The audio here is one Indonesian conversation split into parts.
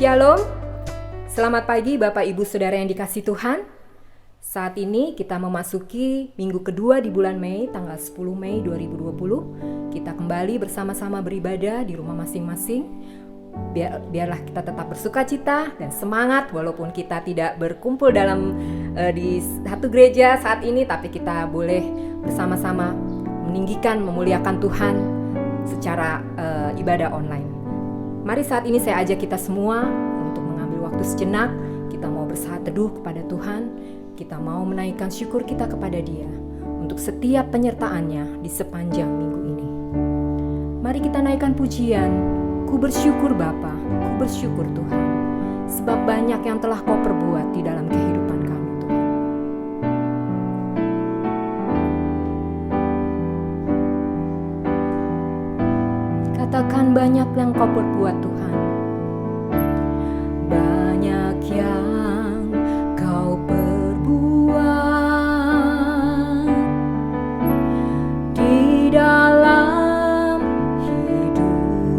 Shalom, selamat pagi Bapak Ibu Saudara yang dikasihi Tuhan. Saat ini kita memasuki minggu kedua di bulan Mei, tanggal 10 Mei 2020. Kita kembali bersama-sama beribadah di rumah masing-masing. Biarlah kita tetap bersuka cita dan semangat walaupun kita tidak berkumpul di satu gereja saat ini, tapi kita boleh bersama-sama meninggikan, memuliakan Tuhan secara ibadah online. Mari saat ini saya ajak kita semua untuk mengambil waktu sejenak. Kita mau bersaat teduh kepada Tuhan. Kita mau menaikkan syukur kita kepada Dia untuk setiap penyertaannya di sepanjang minggu ini. Mari kita naikkan pujian. Ku bersyukur Bapa, ku bersyukur Tuhan, sebab banyak yang telah Kau perbuat di dalam kehidupan kami Tuhan. Katakan banyak yang Kau perbuat Tuhan. Banyak yang Kau perbuat di dalam hidupku.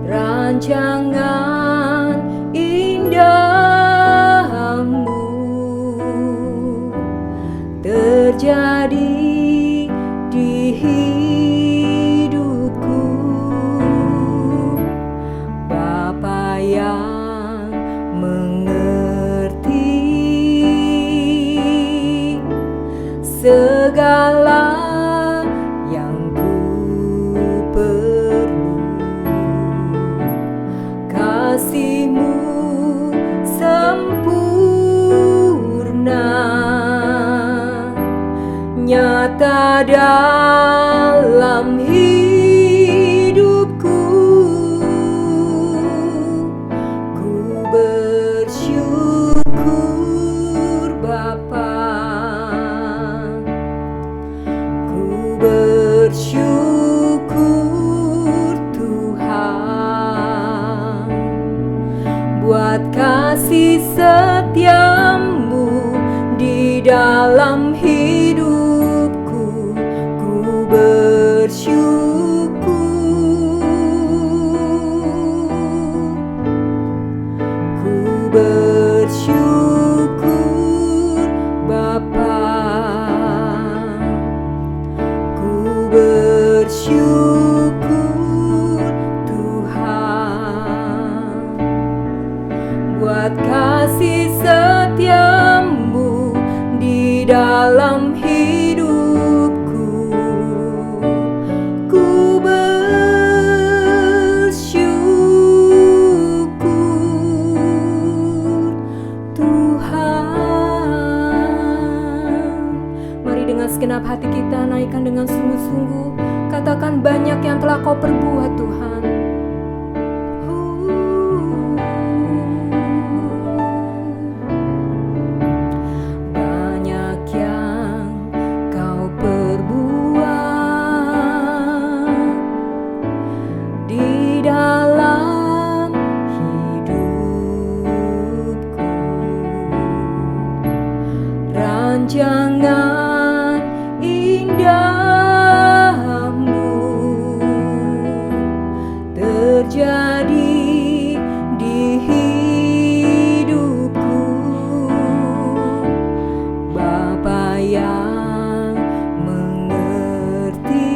Rancangan indahmu terjadi di hidupku, Bapa yang mengerti segala yang ku perlu. Kasih-Mu sempurna, nyata dalam hidupku. Ku bersyukur Bapa, ku bersyukur Tuhan, buat kasih setia-Mu di dalam hidupku. Ku bersyukur Bapa, ku bersyukur Tuhan, buat kasih setia-Mu di dalam hidupku. Ku bersyukur Tuhan. Mari dengan segenap hati kita naikkan dengan sungguh-sungguh. Katakan banyak yang telah Kau perbuat Tuhan. Rancangan indahmu terjadi di hidupku, Bapa yang mengerti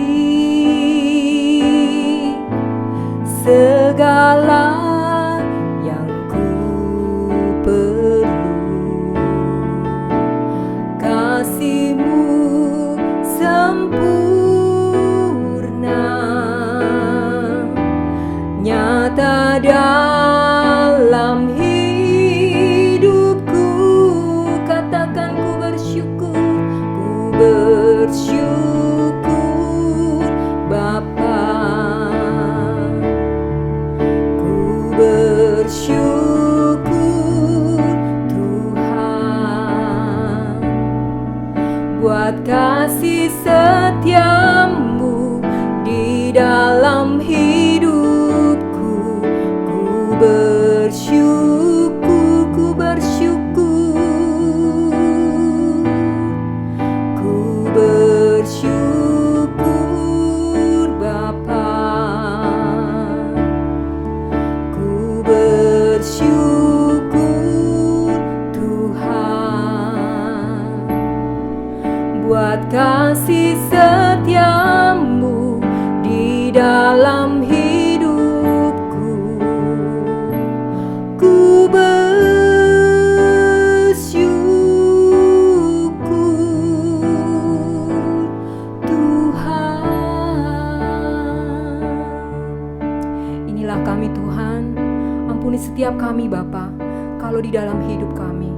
segala yang ku perlu. Kasih-Mu sempurna, nyata dalam hidupku. Katakan ku bersyukur Bapa, ku bersyukur Tuhan, buat kasih setia-Mu di dalam hidupku. Ku bersyukur, ku bersyukur, ku bersyukur Bapa, kasih setiamu di dalam hidupku. Ku bersyukur Tuhan. Inilah kami Tuhan, ampuni setiap kami Bapa, kalau di dalam hidup kami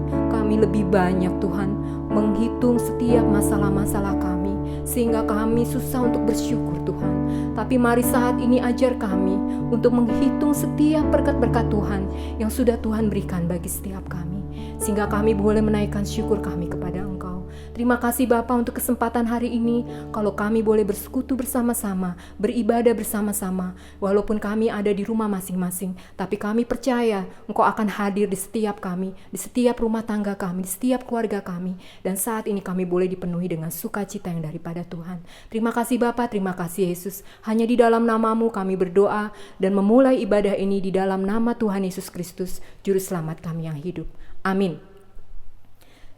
lebih banyak Tuhan menghitung setiap masalah-masalah kami, sehingga kami susah untuk bersyukur Tuhan. Tapi mari saat ini ajar kami untuk menghitung setiap berkat-berkat Tuhan yang sudah Tuhan berikan bagi setiap kami, sehingga kami boleh menaikkan syukur kami kepada Engkau. Terima kasih Bapa untuk kesempatan hari ini, kalau kami boleh bersekutu bersama-sama, beribadah bersama-sama, walaupun kami ada di rumah masing-masing, tapi kami percaya Engkau akan hadir di setiap kami, di setiap rumah tangga kami, di setiap keluarga kami, dan saat ini kami boleh dipenuhi dengan sukacita yang daripada Tuhan. Terima kasih Bapa, terima kasih Yesus. Hanya di dalam nama-Mu kami berdoa dan memulai ibadah ini di dalam nama Tuhan Yesus Kristus, Juru Selamat kami yang hidup. Amin.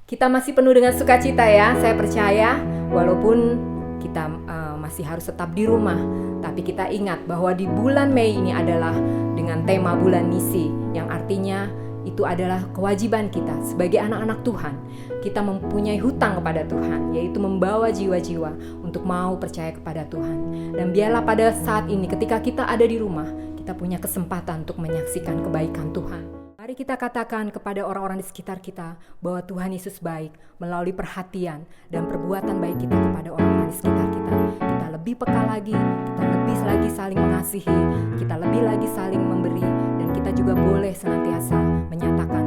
Kita masih penuh dengan sukacita ya, saya percaya walaupun kita masih harus tetap di rumah, tapi kita ingat bahwa di bulan Mei ini adalah dengan tema bulan misi, yang artinya itu adalah kewajiban kita sebagai anak-anak Tuhan. Kita mempunyai hutang kepada Tuhan, yaitu membawa jiwa-jiwa untuk mau percaya kepada Tuhan. Dan biarlah pada saat ini ketika kita ada di rumah, kita punya kesempatan untuk menyaksikan kebaikan Tuhan. Mari kita katakan kepada orang-orang di sekitar kita bahwa Tuhan Yesus baik melalui perhatian dan perbuatan baik kita kepada orang-orang di sekitar kita. Kita lebih peka lagi, kita lebih lagi saling mengasihi, kita lebih lagi saling memberi, dan kita juga boleh senantiasa menyatakan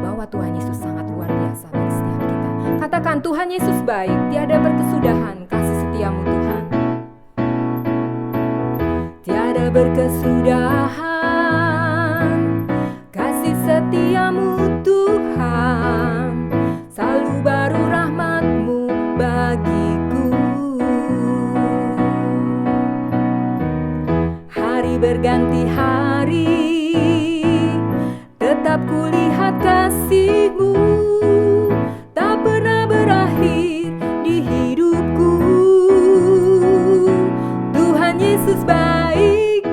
bahwa Tuhan Yesus sangat luar biasa bagi setiap kita. Katakan, Tuhan Yesus baik, tiada berkesudahan kasih setiamu Tuhan. Tiada berkesudahan setiamu Tuhan, selalu baru rahmat-Mu bagiku. Hari berganti hari, tetap kulihat kasih-Mu, tak pernah berakhir di hidupku. Tuhan Yesus baik,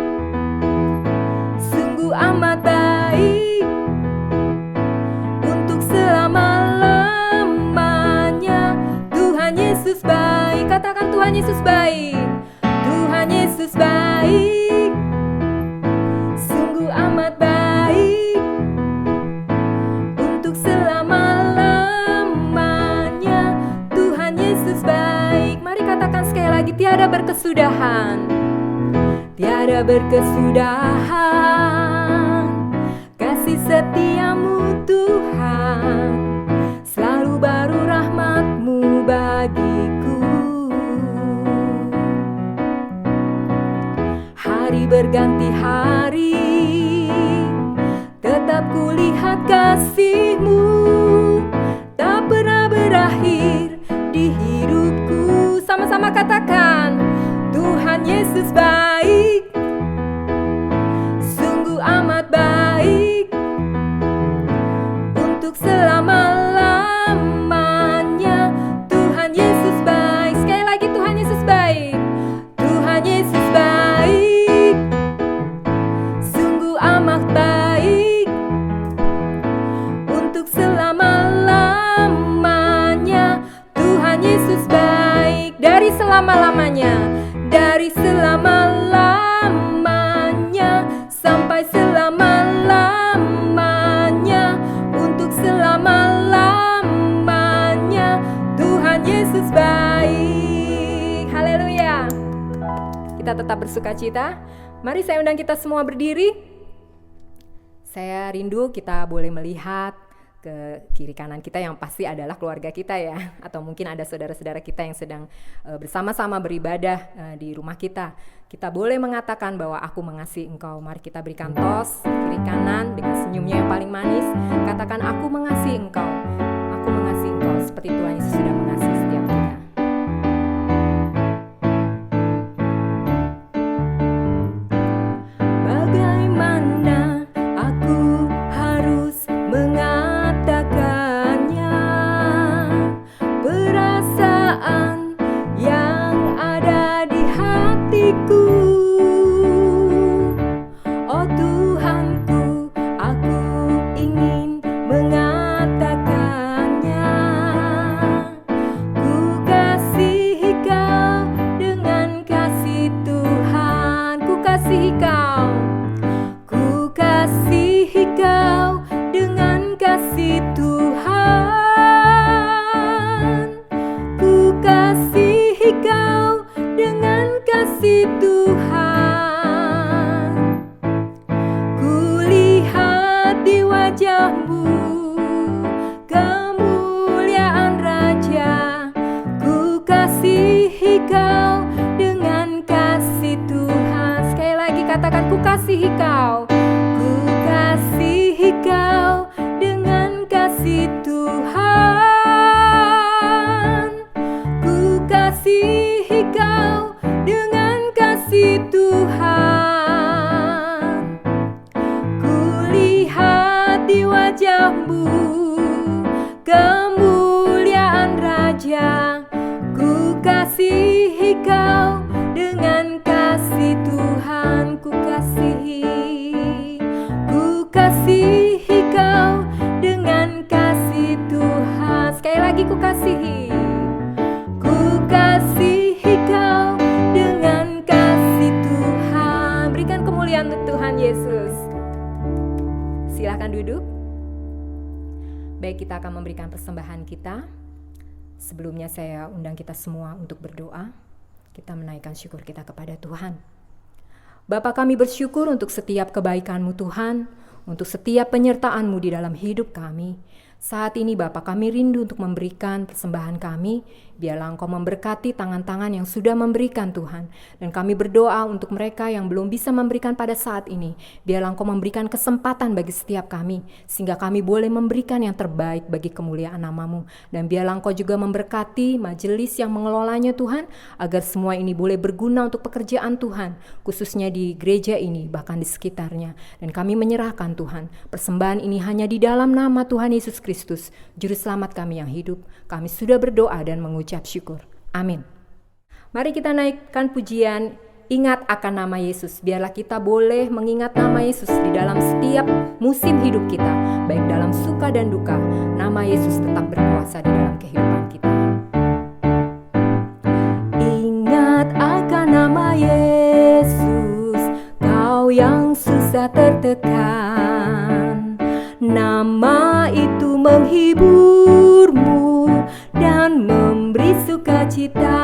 sungguh amat baik, katakan Tuhan Yesus baik, Tuhan Yesus baik, sungguh amat baik, untuk selama-lamanya. Tuhan Yesus baik. Mari katakan sekali lagi, tiada berkesudahan, tiada berkesudahan kasih setiamu Tuhan, selalu baru rahmat-Mu bagiku. Hari berganti hari, tetap kulihat kasih-Mu, tak pernah berakhir di hidupku. Sama-sama katakan, Tuhan Yesus baik, sungguh amat baik, untuk selama-lamanya. Tuhan Yesus baik. Sekali lagi, Tuhan Yesus baik, Tuhan Yesus baik, sungguh amat baik, untuk selama-lamanya. Tuhan Yesus baik, dari selama-lamanya, dari selama-lamanya sampai selama-lamanya, untuk selama-lamanya. Tuhan Yesus baik. Haleluya. Kita tetap bersukacita. Mari saya undang kita semua berdiri. Saya rindu kita boleh melihat ke kiri kanan kita, yang pasti adalah keluarga kita ya, atau mungkin ada saudara-saudara kita yang sedang bersama-sama beribadah di rumah kita. Kita boleh mengatakan bahwa aku mengasihi engkau. Mari kita berikan tos kiri kanan dengan senyumnya yang paling manis. Katakan, aku mengasihi engkau, aku mengasihi engkau, seperti Tuhan Yesus sudah mengasihi setiap kita. Bagaimana aku harus mengatakannya, perasaan kasih Tuhan. Kulihat di wajah-Mu kemuliaan Raja. Ku kasihi Kau dengan kasih Tuhan. Sekali lagi katakan, ku kasihi Kau. Ku kasihi Kau dengan kasih Tuhan. Ku kasihi Kau dengan kasih Tuhan. Kulihat di wajah-Mu kemuliaan Raja. Ku kasihi Kau dengan kasih Tuhan. Ku kasihi Kau dengan kasih Tuhan. Sekali lagi, ku kasihi Kau dengan kasih Tuhan. Berikan kemuliaan untuk Tuhan Yesus. Silakan duduk. Baik, kita akan memberikan persembahan kita. Sebelumnya saya undang kita semua untuk berdoa. Kita menaikkan syukur kita kepada Tuhan. Bapa, kami bersyukur untuk setiap kebaikan-Mu Tuhan, untuk setiap penyertaan-Mu di dalam hidup kami. Saat ini Bapa, kami rindu untuk memberikan persembahan kami. Biarlah Engkau memberkati tangan-tangan yang sudah memberikan Tuhan. Dan kami berdoa untuk mereka yang belum bisa memberikan pada saat ini. Biarlah Engkau memberikan kesempatan bagi setiap kami, sehingga kami boleh memberikan yang terbaik bagi kemuliaan nama-Mu. Dan biarlah Engkau juga memberkati majelis yang mengelolanya Tuhan, agar semua ini boleh berguna untuk pekerjaan Tuhan, khususnya di gereja ini, bahkan di sekitarnya. Dan kami menyerahkan Tuhan, persembahan ini hanya di dalam nama Tuhan Yesus Kristus, Juru Selamat kami yang hidup. Kami sudah berdoa dan mengucap syukur. Amin. Mari kita naikkan pujian Ingat Akan Nama Yesus. Biarlah kita boleh mengingat nama Yesus di dalam setiap musim hidup kita, baik dalam suka dan duka. Nama Yesus tetap berkuasa di dalam kehidupan kita. Ingat akan nama Yesus, kau yang susah tertekan. Nama itu menghiburmu dan memberi sukacita.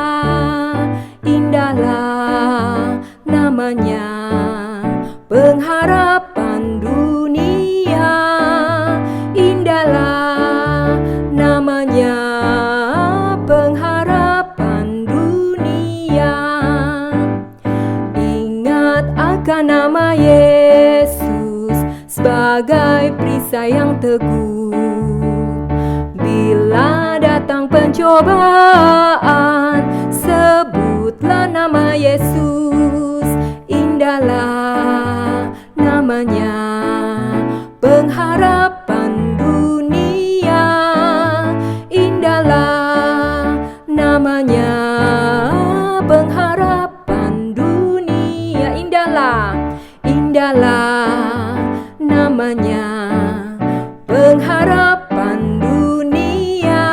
Indahlah namanya, pengharapan dunia. Indahlah namanya, pengharapan dunia. Ingat akan nama Yesus sebagai perisai yang teguh. Bila datang pencobaan, sebutlah nama Yesus. Indahlah namanya, pengharapan dunia. Indahlah namanya, pengharapan dunia. Indahlah namanya, pengharapan dunia.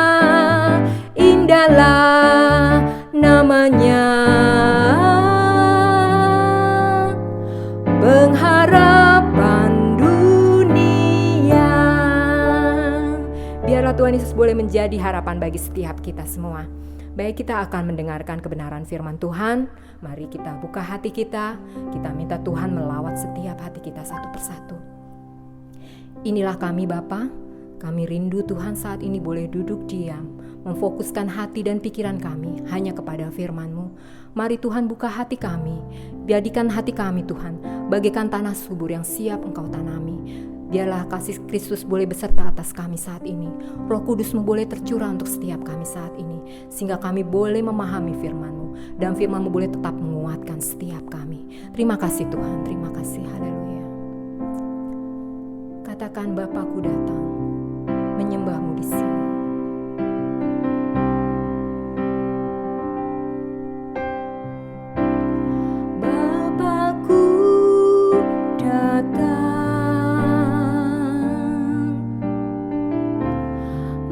Indahlah namanya, pengharapan dunia. Biarlah Tuhan Yesus boleh menjadi harapan bagi setiap kita semua. Baik, kita akan mendengarkan kebenaran firman Tuhan. Mari kita buka hati kita. Kita minta Tuhan melawat setiap hati kita satu persatu. Inilah kami Bapa. Kami rindu Tuhan saat ini boleh duduk diam, memfokuskan hati dan pikiran kami hanya kepada firman-Mu. Mari Tuhan buka hati kami. Jadikan hati kami Tuhan bagaikan tanah subur yang siap Engkau tanami. Biarlah kasih Kristus boleh beserta atas kami saat ini. Roh Kudus-Mu boleh tercurah untuk setiap kami saat ini, sehingga kami boleh memahami firman-Mu, dan firman-Mu boleh tetap menguatkan setiap kami. Terima kasih Tuhan, terima kasih, haleluya. Katakan, Bapakku datang, menyembah-Mu di sini. Bapakku datang,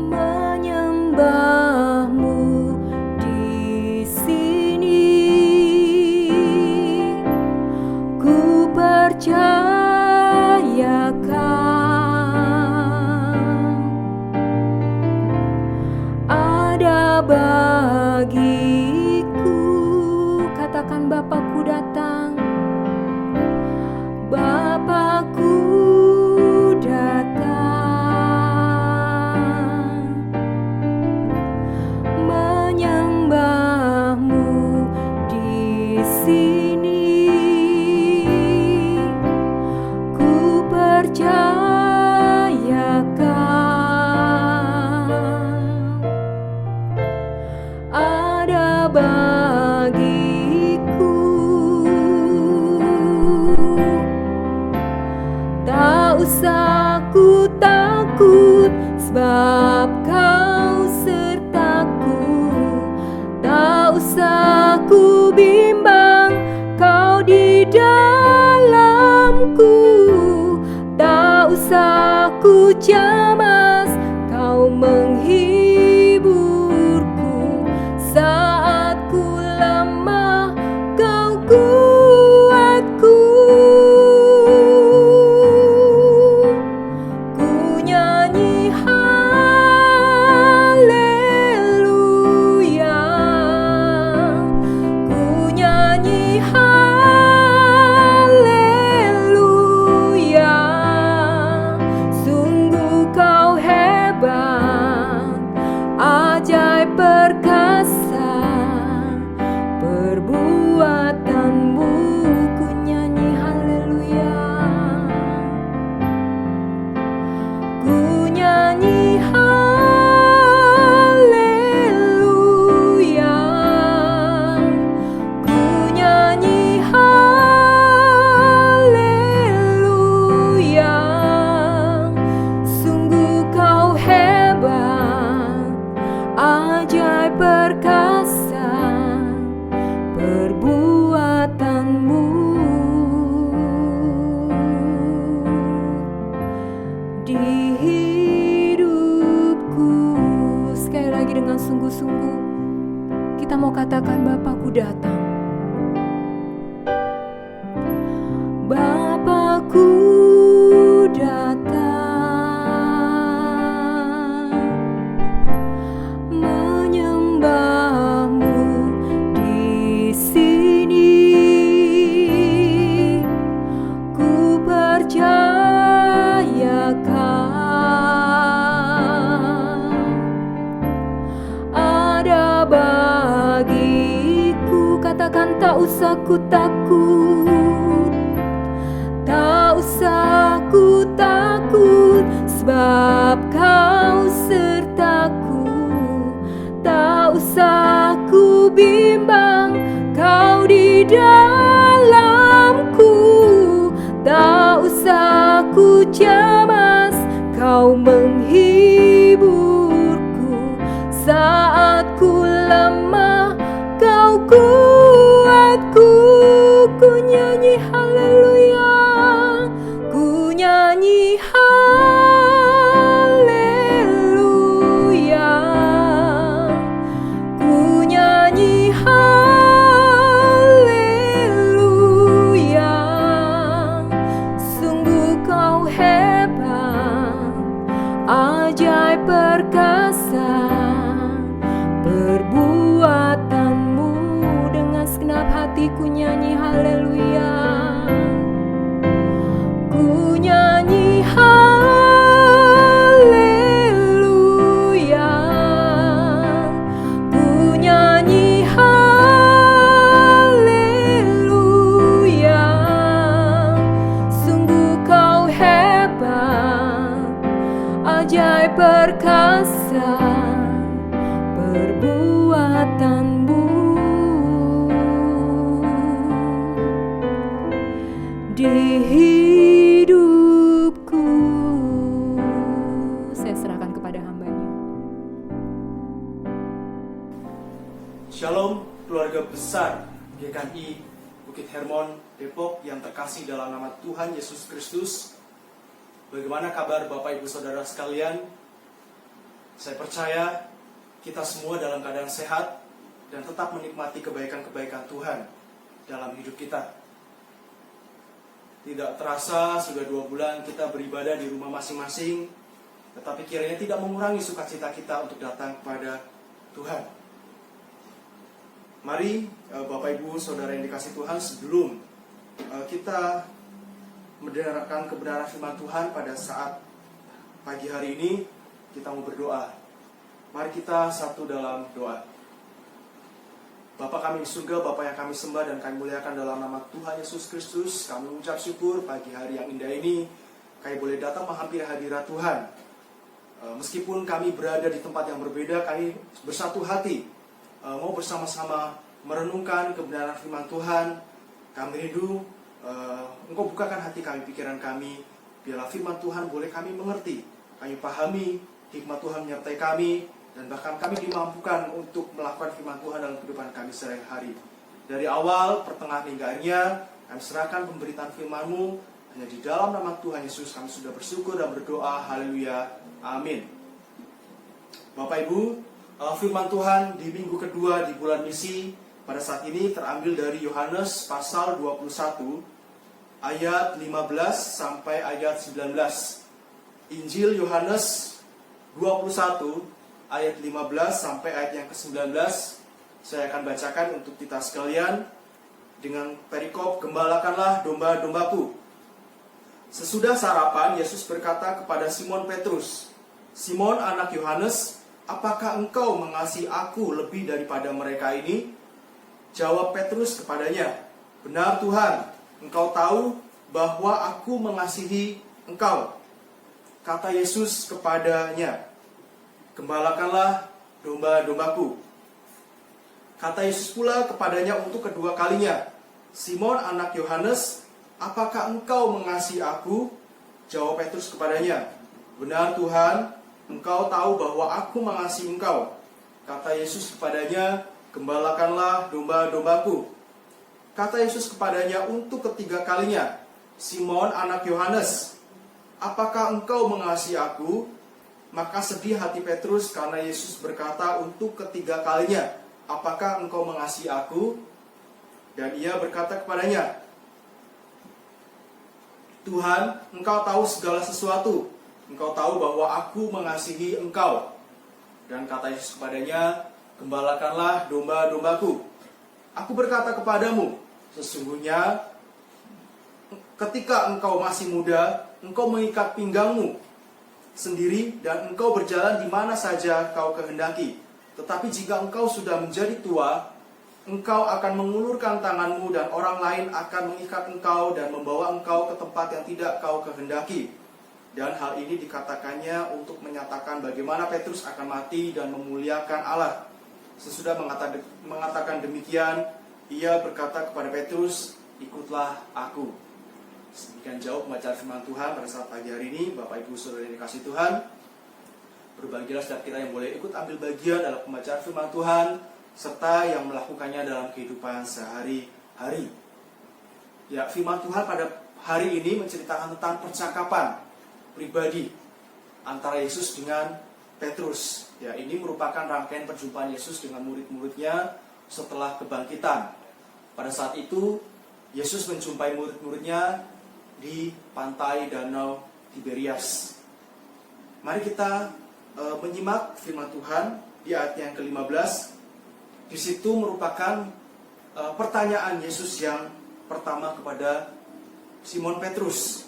menyembah-Mu di sini. Ku percayakan ada bagiku. Katakan, Bapakku dengan sungguh-sungguh. Kita mau katakan, Bapakku datang. Bapakku datang, menyembahmu di sini. Ku percayakan ada bagiku. Katakan, tak usah ku takut, tak usah ku takut, sebab kau sertaku. Tak usah ku bimbang, kau di dalamku. Tak usah ku cemas, kau menghiburku. Saat ku lemah, kau kuatku. Ku nyanyi haleluya, ku nyanyi haleluya, ku nyanyi haleluya. Sungguh kau hebat, ajaib perkasa, perbuatanmu. Dengan segenap hatiku nyanyi haleluya, ku nyanyi haleluya, ku nyanyi haleluya. Sungguh kau hebat, ajaib perkasa, perbuatanmu di hidupku. Saya serahkan kepada hamba-Nya. Shalom keluarga besar GKI Bukit Hermon Depok yang terkasih dalam nama Tuhan Yesus Kristus. Bagaimana kabar Bapak Ibu Saudara sekalian? Saya percaya kita semua dalam keadaan sehat dan tetap menikmati kebaikan-kebaikan Tuhan dalam hidup kita. Tidak terasa sudah 2 bulan kita beribadah di rumah masing-masing, tetapi kiranya tidak mengurangi sukacita kita untuk datang kepada Tuhan. Mari Bapak Ibu Saudara yang dikasihi Tuhan, sebelum kita mendengarkan kebenaran firman Tuhan pada saat pagi hari ini, kita mau berdoa. Mari kita satu dalam doa. Bapa kami di surga, Bapa yang kami sembah dan kami muliakan dalam nama Tuhan Yesus Kristus, kami mengucap syukur pagi hari yang indah ini kami boleh datang menghampiri hadirat Tuhan. Meskipun kami berada di tempat yang berbeda, kami bersatu hati mau bersama-sama merenungkan kebenaran firman Tuhan. Kami rindu Engkau bukakan hati kami, pikiran kami, biarlah firman Tuhan boleh kami mengerti, kami pahami, hikmat Tuhan menyertai kami, dan bahkan kami dimampukan untuk melakukan firman Tuhan dalam kehidupan kami sehari-hari. Dari awal, pertengahan hingga akhirnya, kami serahkan pemberitaan firman-Mu. Hanya di dalam nama Tuhan Yesus kami sudah bersyukur dan berdoa. Haleluya. Amin. Bapak Ibu, firman Tuhan di minggu kedua di bulan misi pada saat ini terambil dari Yohanes pasal 21 ayat 15 sampai ayat 19. Injil Yohanes 21 ayat 15 sampai ayat yang ke-19 saya akan bacakan untuk kita sekalian dengan perikop gembalakanlah domba-dombaku. Sesudah sarapan, Yesus berkata kepada Simon Petrus, Simon anak Yohanes, apakah engkau mengasihi aku lebih daripada mereka ini? Jawab Petrus kepadanya, benar Tuhan, engkau tahu bahwa aku mengasihi engkau. Kata Yesus kepadanya, gembalakanlah domba-dombaku. Kata Yesus pula kepadanya untuk kedua kalinya, Simon anak Yohanes, apakah engkau mengasihi aku? Jawab Petrus kepadanya, benar Tuhan, engkau tahu bahwa aku mengasihi engkau. Kata Yesus kepadanya, gembalakanlah domba-dombaku. Kata Yesus kepadanya untuk ketiga kalinya, Simon anak Yohanes, apakah engkau mengasihi aku? Maka sedih hati Petrus karena Yesus berkata untuk ketiga kalinya, "Apakah engkau mengasihi aku?" Dan ia berkata kepadanya, "Tuhan, engkau tahu segala sesuatu. Engkau tahu bahwa aku mengasihi engkau." Dan kata Yesus kepadanya, "Gembalakanlah domba-dombaku. Aku berkata kepadamu, sesungguhnya ketika engkau masih muda, engkau mengikat pinggangmu sendiri dan engkau berjalan di mana saja kau kehendaki. Tetapi jika engkau sudah menjadi tua, engkau akan mengulurkan tanganmu dan orang lain akan mengikat engkau dan membawa engkau ke tempat yang tidak kau kehendaki." Dan hal ini dikatakannya untuk menyatakan bagaimana Petrus akan mati dan memuliakan Allah. Sesudah mengatakan demikian, ia berkata kepada Petrus, "Ikutlah aku." Sedemikian jauh pembacaan firman Tuhan pada saat pagi hari ini. Bapak Ibu Saudara yang dikasihi Tuhan, berbahagialah setiap kita yang boleh ikut ambil bagian dalam pembacaan firman Tuhan serta yang melakukannya dalam kehidupan sehari-hari. Ya, firman Tuhan pada hari ini menceritakan tentang percakapan pribadi antara Yesus dengan Petrus. Ya, ini merupakan rangkaian perjumpaan Yesus dengan murid-muridnya setelah kebangkitan. Pada saat itu, Yesus menjumpai murid-muridnya di pantai Danau Tiberias. Mari kita menyimak firman Tuhan di ayat yang ke-15. Di situ merupakan pertanyaan Yesus yang pertama kepada Simon Petrus.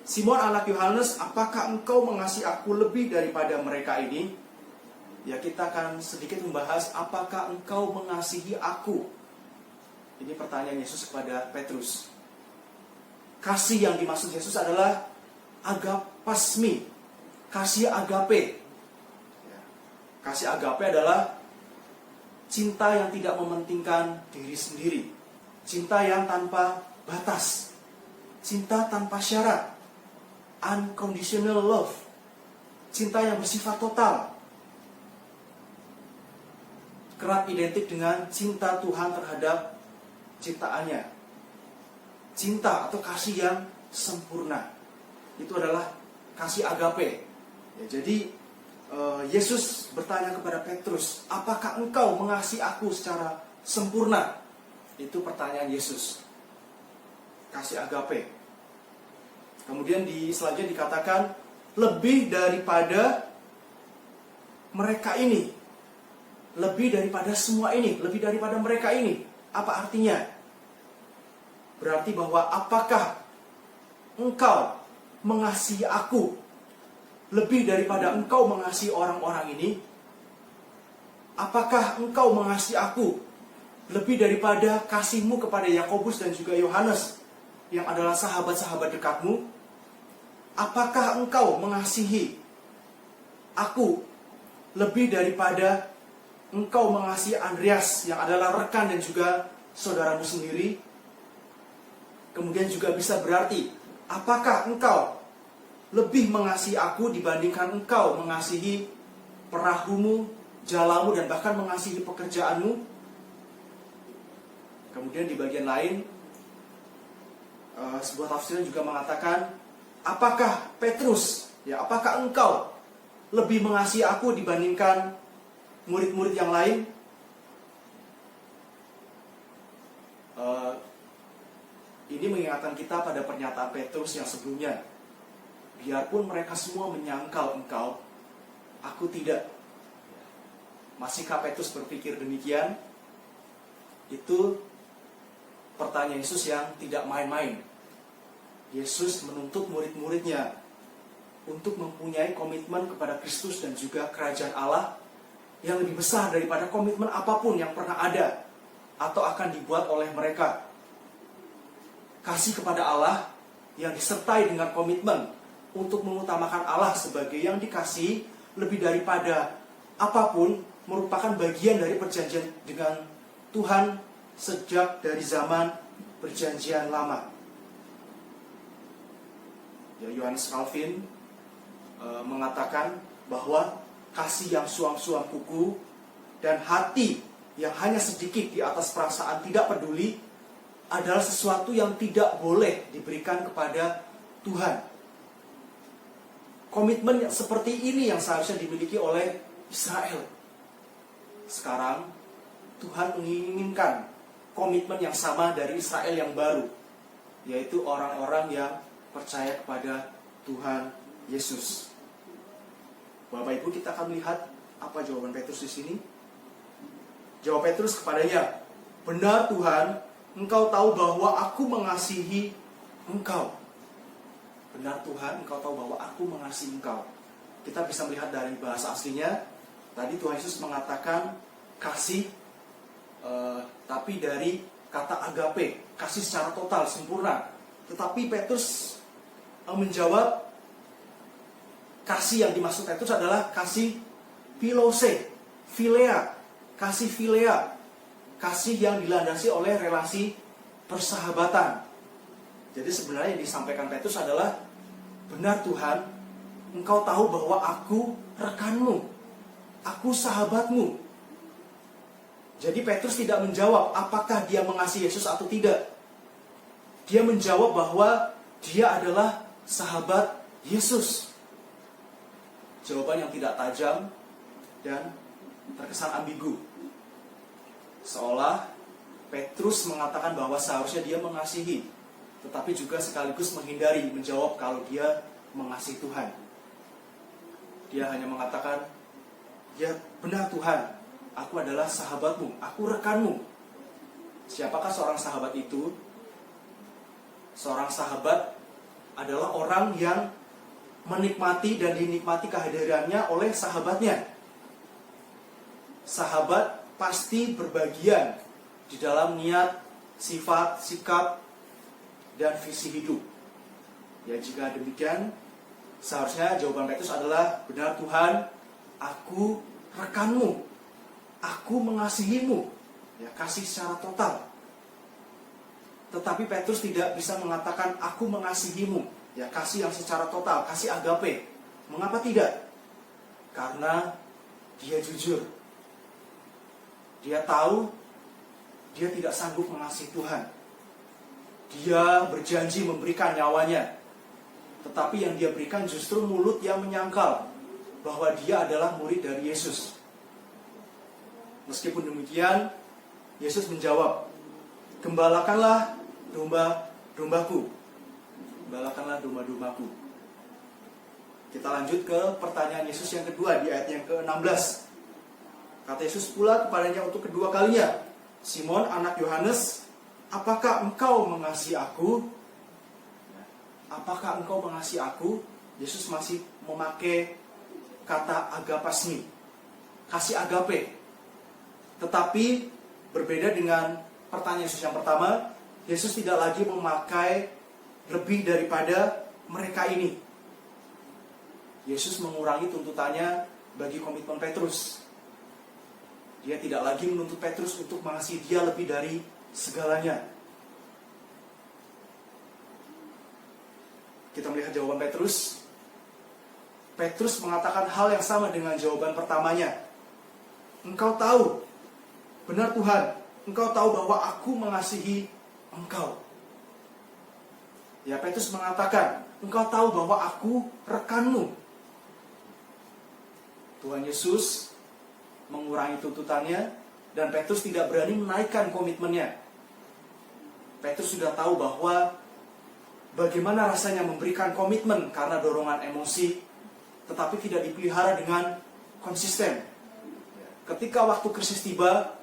"Simon anak Yohanes, apakah engkau mengasihi aku lebih daripada mereka ini?" Ya, kita akan sedikit membahas apakah engkau mengasihi aku. Ini pertanyaan Yesus kepada Petrus. Kasih yang dimaksud Yesus adalah agapasmi, kasih agape. Kasih agape adalah cinta yang tidak mementingkan diri sendiri, cinta yang tanpa batas, cinta tanpa syarat, unconditional love, cinta yang bersifat total. Kerap identik dengan cinta Tuhan terhadap ciptaannya. Cinta atau kasih yang sempurna. Itu adalah kasih agape. Ya, jadi Yesus bertanya kepada Petrus, "Apakah engkau mengasihi aku secara sempurna?" Itu pertanyaan Yesus. Kasih agape. Kemudian selanjutnya dikatakan, "Lebih daripada mereka ini." Lebih daripada semua ini, lebih daripada mereka ini. Apa artinya? Berarti bahwa apakah engkau mengasihi aku lebih daripada engkau mengasihi orang-orang ini? Apakah engkau mengasihi aku lebih daripada kasihmu kepada Yakobus dan juga Yohanes yang adalah sahabat-sahabat dekatmu? Apakah engkau mengasihi aku lebih daripada engkau mengasihi Andreas yang adalah rekan dan juga saudaramu sendiri? Kemudian juga bisa berarti, apakah engkau lebih mengasihi aku dibandingkan engkau mengasihi perahumu, jalamu, dan bahkan mengasihi pekerjaanmu? Kemudian di bagian lain, sebuah tafsiran juga mengatakan, apakah Petrus, ya apakah engkau lebih mengasihi aku dibandingkan murid-murid yang lain? Ini mengingatkan kita pada pernyataan Petrus yang sebelumnya. Biarpun mereka semua menyangkal engkau, aku tidak. Masihkah Petrus berpikir demikian? Itu pertanyaan Yesus yang tidak main-main. Yesus menuntut murid-muridnya untuk mempunyai komitmen kepada Kristus dan juga kerajaan Allah yang lebih besar daripada komitmen apapun yang pernah ada atau akan dibuat oleh mereka. Kasih kepada Allah yang disertai dengan komitmen untuk mengutamakan Allah sebagai yang dikasihi lebih daripada apapun merupakan bagian dari perjanjian dengan Tuhan sejak dari zaman perjanjian lama. Ya, Yohanes Calvin mengatakan bahwa kasih yang suam-suam kuku dan hati yang hanya sedikit di atas perasaan tidak peduli adalah sesuatu yang tidak boleh diberikan kepada Tuhan. komitmen yang seperti ini yang seharusnya dimiliki oleh Israel. Sekarang Tuhan menginginkan komitmen yang sama dari Israel yang baru, yaitu orang-orang yang percaya kepada Tuhan Yesus. Bapak Ibu, kita akan melihat apa jawaban Petrus di sini. Jawab Petrus kepadanya, "Benar Tuhan, Engkau tahu bahwa aku mengasihi Engkau." Benar Tuhan, Engkau tahu bahwa aku mengasihi Engkau. Kita bisa melihat dari bahasa aslinya. Tadi Tuhan Yesus mengatakan kasih, tapi dari kata agape, kasih secara total, sempurna. Tetapi Petrus menjawab, kasih yang dimaksud Petrus adalah kasih philose, philea, kasih philea, kasih yang dilandasi oleh relasi persahabatan. Jadi sebenarnya yang disampaikan Petrus adalah, benar Tuhan, Engkau tahu bahwa aku rekanmu, aku sahabatmu. Jadi Petrus tidak menjawab apakah dia mengasihi Yesus atau tidak. Dia menjawab bahwa dia adalah sahabat Yesus. Jawaban yang tidak tajam dan terkesan ambigu. Seolah Petrus mengatakan bahwa seharusnya dia mengasihi, tetapi juga sekaligus menghindari menjawab kalau dia mengasihi Tuhan. Dia hanya mengatakan, "Ya benar Tuhan, aku adalah sahabatmu, aku rekanmu." Siapakah seorang sahabat itu? Seorang sahabat adalah orang yang menikmati dan dinikmati kehadirannya oleh sahabatnya. Sahabat pasti berbagian di dalam niat, sifat, sikap, dan visi hidup. Ya, jika demikian, seharusnya jawaban Petrus adalah, benar Tuhan, aku rekanmu, aku mengasihimu. Ya, kasih secara total. Tetapi Petrus tidak bisa mengatakan aku mengasihimu. Ya, kasih yang secara total, kasih agape. Mengapa tidak? Karena dia jujur. Dia tahu dia tidak sanggup mengasihi Tuhan. Dia berjanji memberikan nyawanya. Tetapi yang dia berikan justru mulut yang menyangkal bahwa dia adalah murid dari Yesus. Meskipun demikian, Yesus menjawab, "Gembalakanlah domba-dombaku. Gembalakanlah domba-dombaku." Kita lanjut ke pertanyaan Yesus yang kedua di ayat yang ke-16. Kata Yesus pula kepadanya untuk kedua kalinya, "Simon anak Yohanes, apakah engkau mengasihi aku?" Apakah engkau mengasihi aku? Yesus masih memakai kata agapasmi, kasih agape. Tetapi berbeda dengan pertanyaan Yesus yang pertama, Yesus tidak lagi memakai lebih daripada mereka ini. Yesus mengurangi tuntutannya bagi komitmen Petrus. Dia tidak lagi menuntut Petrus untuk mengasihi dia lebih dari segalanya. Kita melihat jawaban Petrus. Petrus mengatakan hal yang sama dengan jawaban pertamanya. "Engkau tahu, benar Tuhan, Engkau tahu bahwa aku mengasihi Engkau." Ya, Petrus mengatakan, "Engkau tahu bahwa aku rekanmu." Tuhan Yesus mengurangi tuntutannya, dan Petrus tidak berani menaikkan komitmennya. Petrus sudah tahu bahwa bagaimana rasanya memberikan komitmen karena dorongan emosi, tetapi tidak dipelihara dengan konsisten. Ketika waktu krisis tiba,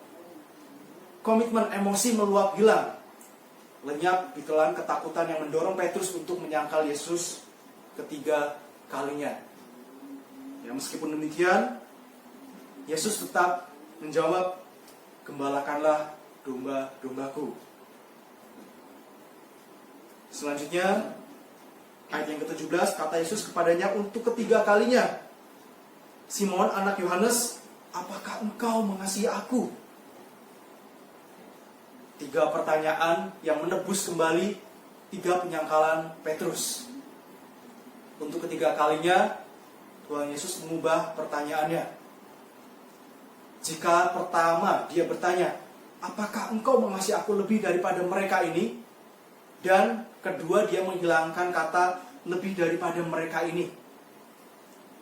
komitmen emosi meluap hilang. Lenyap ditelan ketakutan yang mendorong Petrus untuk menyangkal Yesus ketiga kalinya. Ya, meskipun demikian, Yesus tetap menjawab, "Gembalakanlah domba-dombaku." Selanjutnya, ayat yang ke-17, kata Yesus kepadanya untuk ketiga kalinya, "Simon anak Yohanes, apakah engkau mengasihi aku?" Tiga pertanyaan yang menebus kembali tiga penyangkalan Petrus. Untuk ketiga kalinya, Tuhan Yesus mengubah pertanyaannya. Jika pertama dia bertanya, "Apakah engkau mengasihi aku lebih daripada mereka ini?" Dan kedua dia menghilangkan kata "lebih daripada mereka ini."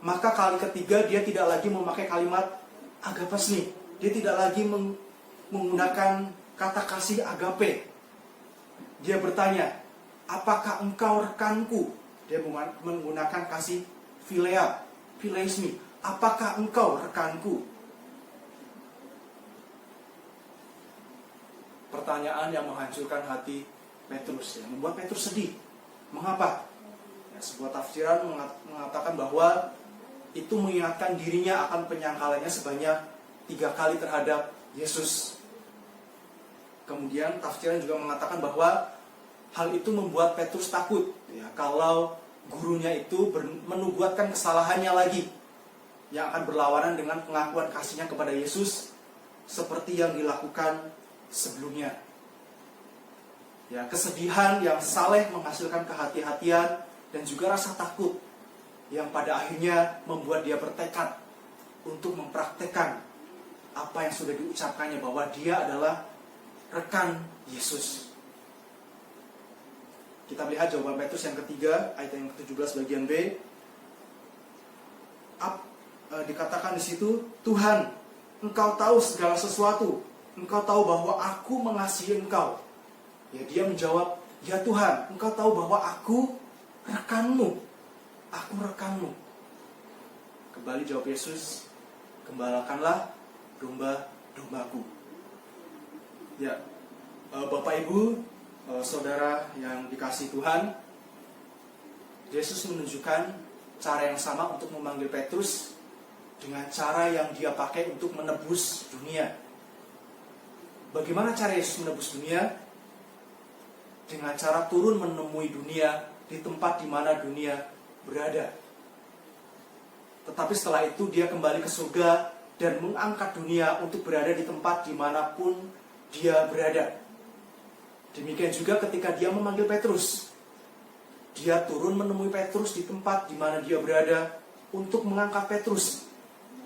Maka kali ketiga dia tidak lagi memakai kalimat agapesni. Dia tidak lagi menggunakan kata kasih agape. Dia bertanya, apakah engkau rekanku? Dia menggunakan kasih philea, phileismi. Apakah engkau rekanku? Pertanyaan yang menghancurkan hati Petrus, yang membuat Petrus sedih. Mengapa? Ya, sebuah tafsiran mengatakan bahwa itu mengingatkan dirinya akan penyangkalannya sebanyak 3 kali terhadap Yesus. Kemudian tafsiran juga mengatakan bahwa hal itu membuat Petrus takut, ya, kalau gurunya itu menubuatkan kesalahannya lagi, yang akan berlawanan dengan pengakuan kasihnya kepada Yesus seperti yang dilakukan sebelumnya. Ya, kesedihan yang saleh menghasilkan kehati-hatian dan juga rasa takut yang pada akhirnya membuat dia bertekad untuk mempraktekkan apa yang sudah diucapkannya, bahwa dia adalah rekan Yesus. Kita melihat jawaban Petrus yang ketiga, ayat yang ke-17 bagian B. Dikatakan di situ, Tuhan, Engkau tahu segala sesuatu. Engkau tahu bahwa aku mengasihi Engkau. Ya, dia menjawab, ya Tuhan, Engkau tahu bahwa aku rekanmu. Aku rekanmu. Kembali jawab Yesus, gembalakanlah domba-dombaku. Ya, Bapak Ibu, saudara yang dikasihi Tuhan, Yesus menunjukkan cara yang sama untuk memanggil Petrus dengan cara yang dia pakai untuk menebus dunia. Bagaimana cara Yesus menebus dunia? Dengan cara turun menemui dunia di tempat di mana dunia berada. Tetapi setelah itu dia kembali ke surga dan mengangkat dunia untuk berada di tempat dimanapun dia berada. Demikian juga ketika dia memanggil Petrus. Dia turun menemui Petrus di tempat di mana dia berada untuk mengangkat Petrus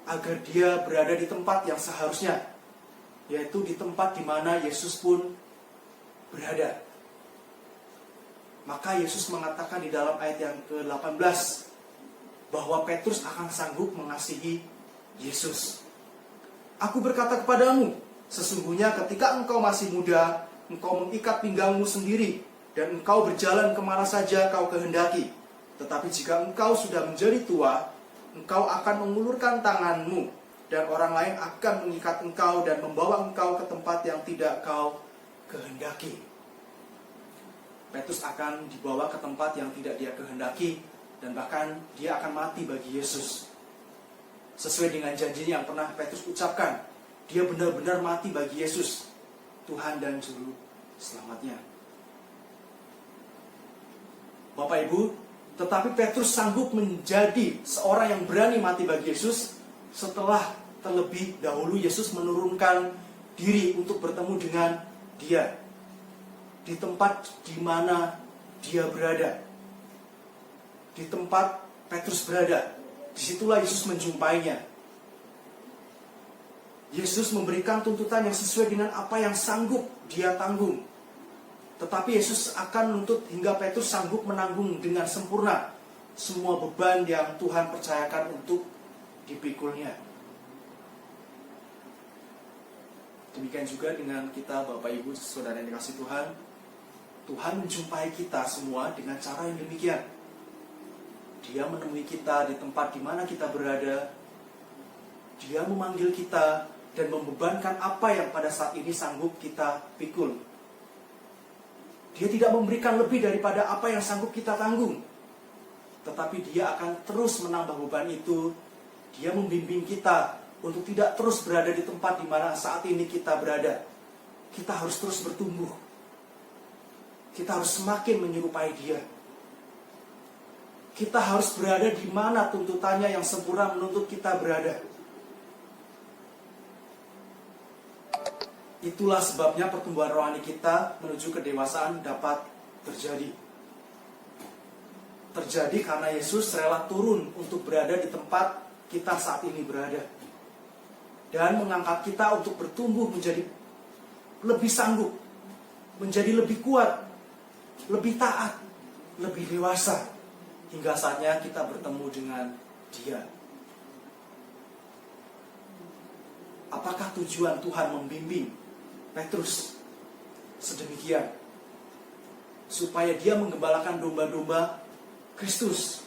agar dia berada di tempat yang seharusnya, yaitu di tempat di mana Yesus pun berada. Maka Yesus mengatakan di dalam ayat yang ke-18 bahwa Petrus akan sanggup mengasihi Yesus. Aku berkata kepadamu, sesungguhnya ketika engkau masih muda, engkau mengikat pinggangmu sendiri, dan engkau berjalan kemana saja kau kehendaki. Tetapi jika engkau sudah menjadi tua, engkau akan mengulurkan tanganmu, dan orang lain akan mengikat engkau dan membawa engkau ke tempat yang tidak kau kehendaki. Petrus akan dibawa ke tempat yang tidak dia kehendaki, dan bahkan dia akan mati bagi Yesus. Sesuai dengan janjinya yang pernah Petrus ucapkan, dia benar-benar mati bagi Yesus, Tuhan dan Juru Selamatnya. Bapak Ibu, tetapi Petrus sanggup menjadi seorang yang berani mati bagi Yesus setelah terlebih dahulu Yesus menurunkan diri untuk bertemu dengan dia di tempat di mana dia berada. Di tempat Petrus berada, disitulah Yesus menjumpainya. Yesus memberikan tuntutan yang sesuai dengan apa yang sanggup dia tanggung. Tetapi Yesus akan menuntut hingga Petrus sanggup menanggung dengan sempurna semua beban yang Tuhan percayakan untuk dipikulnya. Demikian juga dengan kita, Bapak Ibu, saudara yang dikasihi Tuhan. Tuhan menjumpai kita semua dengan cara yang demikian. Dia menemui kita di tempat di mana kita berada. Dia memanggil kita dan membebankan apa yang pada saat ini sanggup kita pikul. Dia tidak memberikan lebih daripada apa yang sanggup kita tanggung. Tetapi dia akan terus menambah beban itu. Dia membimbing kita untuk tidak terus berada di tempat di mana saat ini kita berada. Kita harus terus bertumbuh. Kita harus semakin menyerupai dia. Kita harus berada di mana tuntutannya yang sempurna menuntut kita berada. Itulah sebabnya pertumbuhan rohani kita menuju kedewasaan dapat terjadi. Terjadi karena Yesus rela turun untuk berada di tempat kita saat ini berada. Dan mengangkat kita untuk bertumbuh menjadi lebih sanggup, menjadi lebih kuat, lebih taat, lebih dewasa. Hingga saatnya kita bertemu dengan dia. Apakah tujuan Tuhan membimbing Petrus sedemikian? Supaya dia menggembalakan domba-domba Kristus.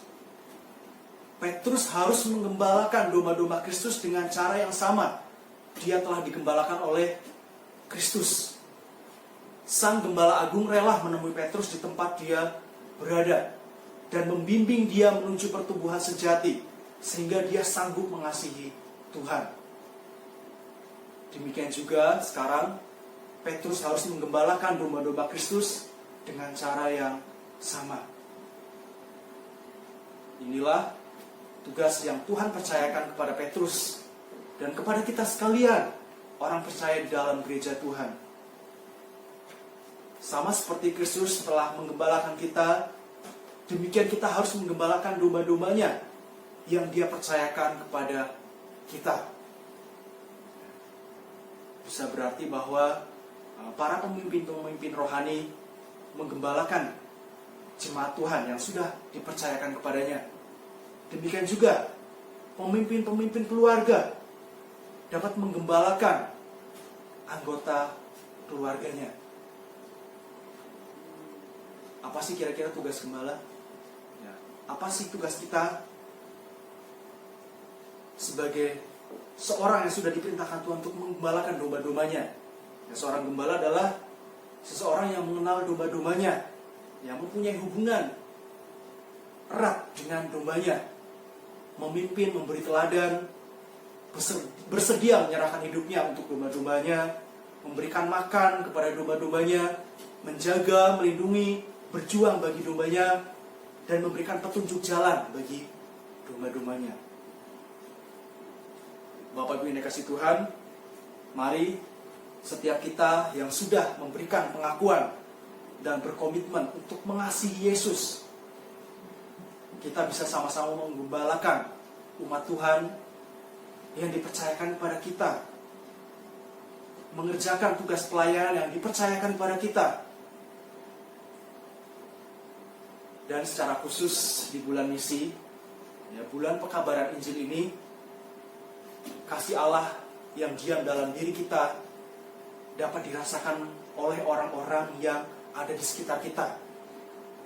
Petrus harus menggembalakan domba-domba Kristus dengan cara yang sama. Dia telah digembalakan oleh Kristus. Sang Gembala Agung rela menemui Petrus di tempat dia berada dan membimbing dia menuju pertumbuhan sejati sehingga dia sanggup mengasihi Tuhan. Demikian juga sekarang Petrus harus menggembalakan domba-domba Kristus dengan cara yang sama. Inilah tugas yang Tuhan percayakan kepada Petrus dan kepada kita sekalian, orang percaya di dalam gereja Tuhan. Sama seperti Kristus telah menggembalakan kita, demikian kita harus menggembalakan domba-dombanya yang Dia percayakan kepada kita. Bisa berarti bahwa para pemimpin-pemimpin rohani menggembalakan jemaat Tuhan yang sudah dipercayakan kepadanya. Demikian juga pemimpin-pemimpin keluarga dapat menggembalakan anggota keluarganya. Apa sih kira-kira tugas gembala? Ya. Apa sih tugas kita sebagai seorang yang sudah diperintahkan Tuhan untuk menggembalakan domba-dombanya? Ya, seorang gembala adalah seseorang yang mengenal domba-dombanya, yang mempunyai hubungan erat dengan dombanya, memimpin, memberi teladan, bersedia menyerahkan hidupnya untuk domba-dombanya, memberikan makan kepada domba-dombanya, menjaga, melindungi, berjuang bagi dombanya, dan memberikan petunjuk jalan bagi domba-dombanya. Bapak Ibu yang dikasihi Tuhan, mari setiap kita yang sudah memberikan pengakuan dan berkomitmen untuk mengasihi Yesus, kita bisa sama-sama menggembalakan umat Tuhan yang dipercayakan kepada kita, mengerjakan tugas pelayanan yang dipercayakan kepada kita. Dan secara khusus di bulan misi, ya, bulan pekabaran Injil ini, kasih Allah yang diam dalam diri kita dapat dirasakan oleh orang-orang yang ada di sekitar kita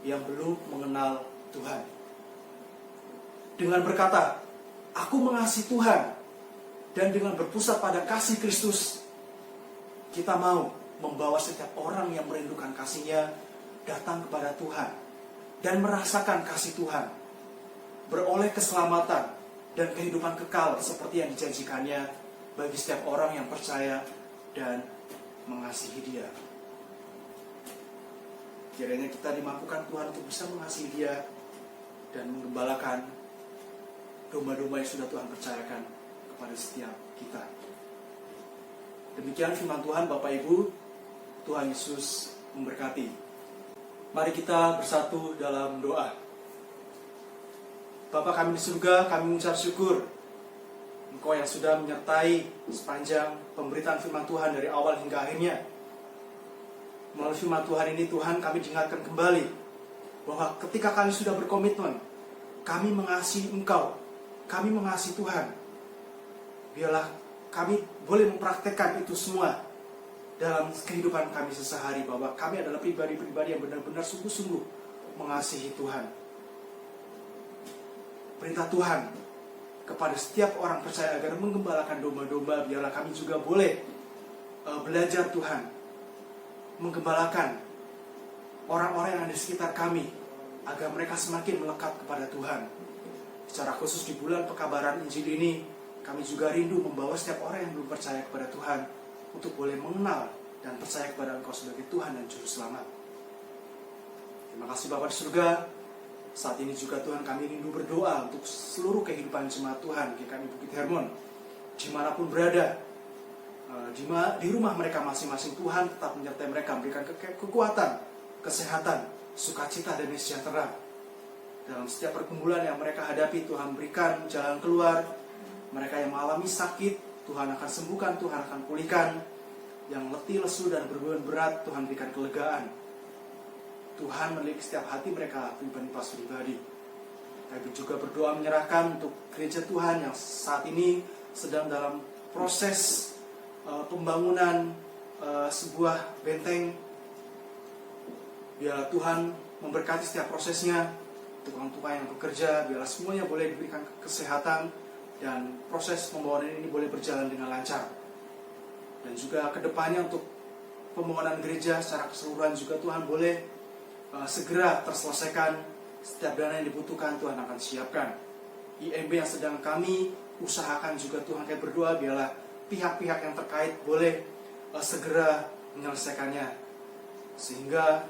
yang belum mengenal Tuhan. Dengan berkata, aku mengasihi Tuhan, dan dengan berpusat pada kasih Kristus, kita mau membawa setiap orang yang merindukan kasih-Nya datang kepada Tuhan dan merasakan kasih Tuhan, beroleh keselamatan dan kehidupan kekal seperti yang dijanjikannya bagi setiap orang yang percaya dan mengasihi Dia. Kiranya kita dimampukan Tuhan untuk bisa mengasihi Dia dan menggembalakan domba-domba yang sudah Tuhan percayakan kepada setiap kita. Demikian firman Tuhan, Bapak Ibu. Tuhan Yesus memberkati. Mari kita bersatu dalam doa. Bapa kami di surga, kami mengucap syukur Engkau yang sudah menyertai sepanjang pemberitaan firman Tuhan dari awal hingga akhirnya. Melalui firman Tuhan ini, Tuhan, kami diingatkan kembali bahwa ketika kami sudah berkomitmen, kami mengasihi Engkau, kami mengasihi Tuhan, biarlah kami boleh mempraktekkan itu semua dalam kehidupan kami sehari-hari, bahwa kami adalah pribadi-pribadi yang benar-benar sungguh-sungguh mengasihi Tuhan. Perintah Tuhan kepada setiap orang percaya agar menggembalakan domba-domba, biarlah kami juga boleh belajar Tuhan menggembalakan orang-orang yang ada di sekitar kami, agar mereka semakin melekat kepada Tuhan. Secara khusus di bulan pekabaran Injil ini, kami juga rindu membawa setiap orang yang belum percaya kepada Tuhan untuk boleh mengenal dan percaya kepada Engkau sebagai Tuhan dan Juru Selamat. Terima kasih Bapa di surga. Saat ini juga Tuhan, kami rindu berdoa untuk seluruh kehidupan jemaat Tuhan GKMI Bukit Hermon, dimanapun berada, di rumah mereka masing-masing. Tuhan tetap menyertai mereka, memberikan kekuatan, kesehatan, sukacita dan sejahtera dalam setiap pergumulan yang mereka hadapi. Tuhan berikan jalan keluar. Mereka yang mengalami sakit, Tuhan akan sembuhkan, Tuhan akan pulihkan. Yang letih, lesu, dan berbeban berat, Tuhan berikan kelegaan. Tuhan memiliki setiap hati mereka pribadi. Kami juga berdoa menyerahkan untuk gereja Tuhan yang saat ini sedang dalam proses pembangunan sebuah benteng. Biarlah Tuhan memberkati setiap prosesnya, tukang-tukang yang bekerja, biarlah semuanya boleh diberikan kesehatan, dan proses pembangunan ini boleh berjalan dengan lancar. Dan juga kedepannya untuk pembangunan gereja secara keseluruhan juga Tuhan boleh segera terselesaikan. Setiap dana yang dibutuhkan Tuhan akan siapkan. IMB yang sedang kami usahakan juga Tuhan, kami berdoa biarlah pihak-pihak yang terkait boleh segera menyelesaikannya, sehingga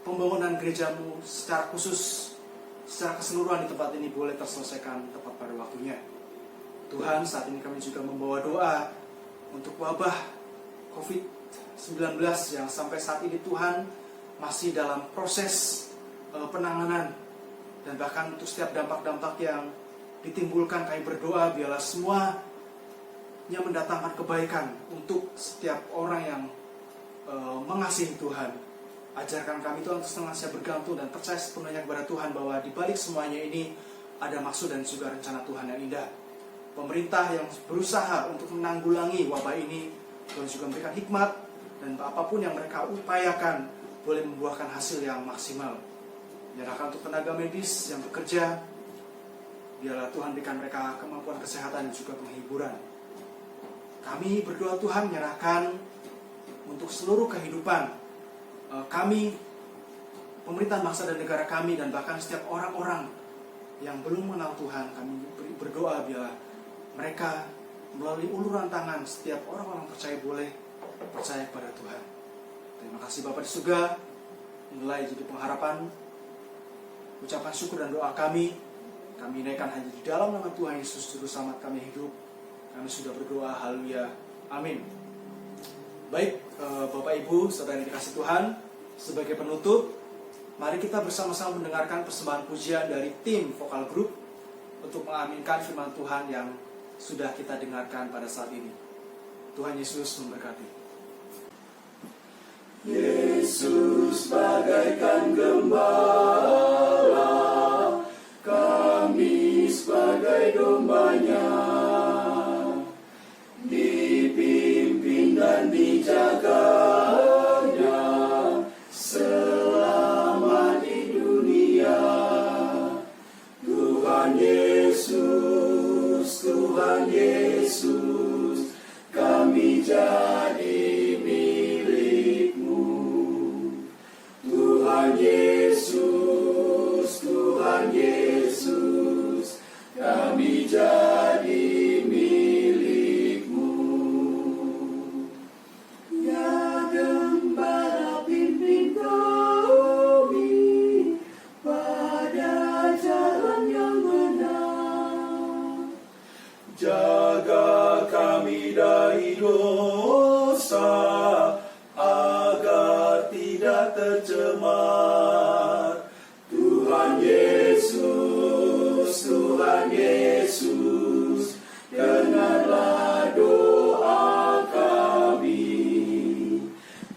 pembangunan gerejamu secara khusus, secara keseluruhan di tempat ini boleh terselesaikan tepat pada waktunya. Tuhan, saat ini kami juga membawa doa untuk wabah COVID-19 yang sampai saat ini Tuhan masih dalam proses penanganan, dan bahkan untuk setiap dampak-dampak yang ditimbulkan, kami berdoa biarlah semuanya mendatangkan kebaikan untuk setiap orang yang mengasihi Tuhan. Ajarkan kami Tuhan untuk senantiasa bergantung dan percaya sepenuhnya kepada Tuhan, bahwa di balik semuanya ini ada maksud dan juga rencana Tuhan yang indah. Pemerintah yang berusaha untuk menanggulangi wabah ini, Tuhan juga memberikan hikmat, dan apapun yang mereka upayakan boleh membuahkan hasil yang maksimal. Biarlah untuk tenaga medis yang bekerja, biarlah Tuhan berikan mereka kemampuan kesehatan dan juga penghiburan. Kami berdoa Tuhan menyerahkan untuk seluruh kehidupan kami, pemerintahan bangsa dan negara kami, dan bahkan setiap orang-orang yang belum mengenal Tuhan. Kami berdoa biarlah mereka melalui uluran tangan setiap orang-orang percaya boleh percaya kepada Tuhan. Terima kasih Bapa di surga, mulai jadi pengharapan, ucapan syukur dan doa kami naikkan hanya di dalam nama Tuhan Yesus Juru Selamat kami hidup. Kami sudah berdoa, haleluya, amin. Baik, Bapak Ibu, saudara yang dikasih Tuhan, sebagai penutup, mari kita bersama-sama mendengarkan persembahan pujian dari tim vokal grup untuk mengaminkan firman Tuhan yang sudah kita dengarkan pada saat ini. Tuhan Yesus memberkati. Yesus bagaikan gembala, kami sebagai domba-Nya, dipimpin dan dijaganya selama di dunia. Tuhan Yesus, Tuhan Yesus, kami jadi Tuhan Yesus, Tuhan Yesus, kami jadi milik-Mu. Ya Gembala, pimpin kami pada jalan yang benar. Jaga kami dari dosa, agar tidak tercemar. Tuhan Yesus, Tuhan Yesus, dengarlah doa kami.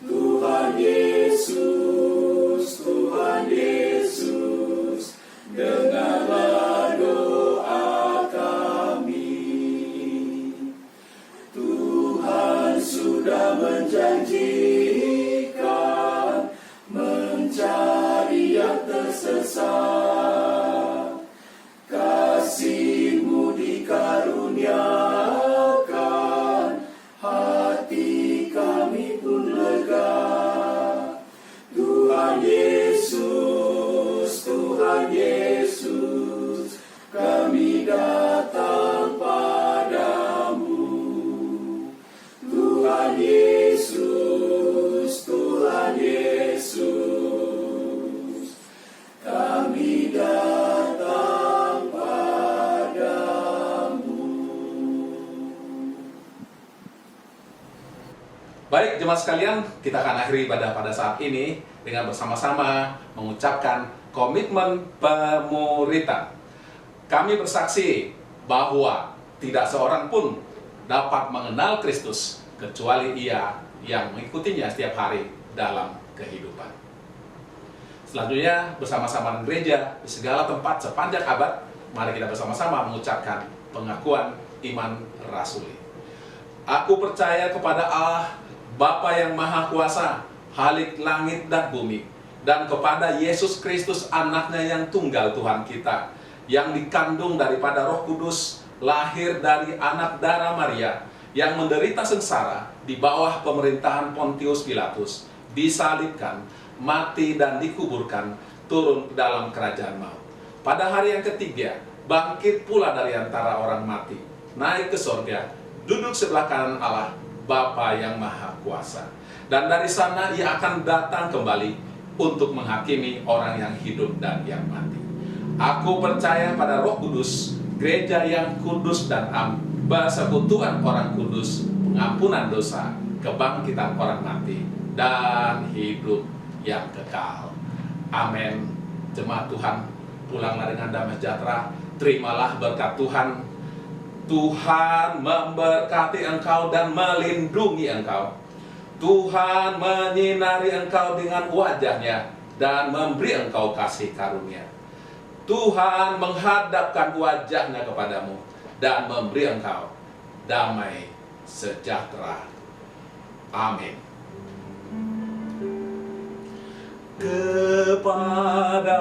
Tuhan Yesus, Tuhan Yesus, dengarlah doa kami. Tuhan sudah menjanjikan mencari yang tersesat. Kasih-Mu dikaruniakan, hati kami pun lega. Tuhan Yesus, Tuhan Yesus, kami datang padamu. Tuhan Yesus, Tuhan Yesus, kami datang padamu. Baik jemaat sekalian, kita akan akhiri ibadah pada saat ini dengan bersama-sama mengucapkan komitmen pemuritan. Kami bersaksi bahwa tidak seorang pun dapat mengenal Kristus kecuali ia yang mengikutinya setiap hari dalam kehidupan. Selanjutnya bersama-sama dengan gereja di segala tempat sepanjang abad, mari kita bersama-sama mengucapkan pengakuan iman rasuli. Aku percaya kepada Allah, Bapa yang Maha Kuasa, Khalik langit dan bumi, dan kepada Yesus Kristus anaknya yang tunggal Tuhan kita, yang dikandung daripada Roh Kudus, lahir dari anak darah Maria, yang menderita sengsara di bawah pemerintahan Pontius Pilatus, disalibkan, mati dan dikuburkan, turun ke dalam kerajaan maut. Pada hari yang ketiga, bangkit pula dari antara orang mati, naik ke sorga, duduk sebelah kanan Allah, Bapa yang Maha Kuasa. Dan dari sana ia akan datang kembali untuk menghakimi orang yang hidup dan yang mati. Aku percaya pada Roh Kudus, gereja yang kudus dan persekutuan orang kudus, pengampunan dosa, kebangkitan orang mati, dan hidup yang kekal. Amin. Jemaat Tuhan, pulanglah dengan damai sejahtera. Terimalah berkat Tuhan. Tuhan memberkati engkau dan melindungi engkau. Tuhan menyinari engkau dengan wajah-Nya dan memberi engkau kasih karunia. Tuhan menghadapkan wajah-Nya kepadamu dan memberi engkau damai sejahtera. Amin. Kepada